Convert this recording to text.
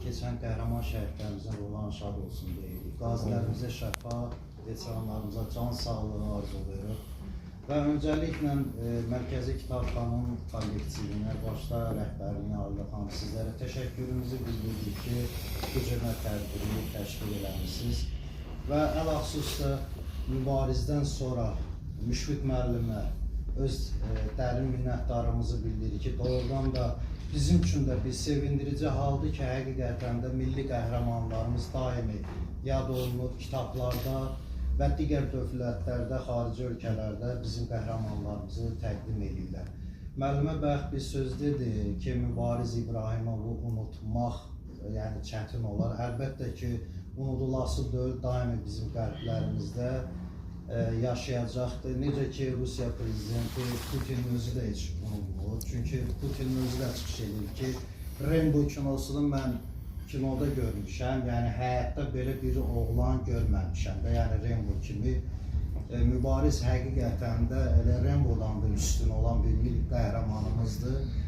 keçən qəhrəman şəhidlərimizin ruhlarına şad olsun deyirik. Qazilərimizə şəfa, veteranlarımıza can sağlığı arzu edirik. Və öncəliklə Mərkəzi Kitabxananın kollektivinə, başda rəhbərliyi Arlı xanım, sizlərə təşəkkürümüzü bildiririk ki, bu cümlə tədbiri təşkil eləmişsiniz. Və ələxüsus da mübarizdən sonra Müşfiq müəllimə öz dərin minnətdarlığımızı bildiririk ki, doğrudan da bizim üçün də bir sevindirici haldır ki, həqiqətən də milli qəhrəmanlarımız daimi yad olunur kitablarda və digər dövlətlərdə, xarici ölkələrdə bizim qəhrəmanlarımızı təqdim edirlər. Müəllimə bəxt bir söz dedi ki, Mübariz İbrahimovu unutmaq yəni çətin olar. Əlbəttə ki, unudulası deyil, daimi bizim qəlblərimizdə yaşayacaqdır. Necə ki, Rusiya prezidenti Putin özü də heç unutmur. Çünki Putin özü də çıxış edir ki, Rambo kinosunu mən kinoda görmüşəm. Yəni, həyatda belə bir oğlan görməmişəm də. Yəni, Rambo kimi Mübariz həqiqətən də elə Rambo'dan da üstün olan bir milli qəhrəmanımızdır.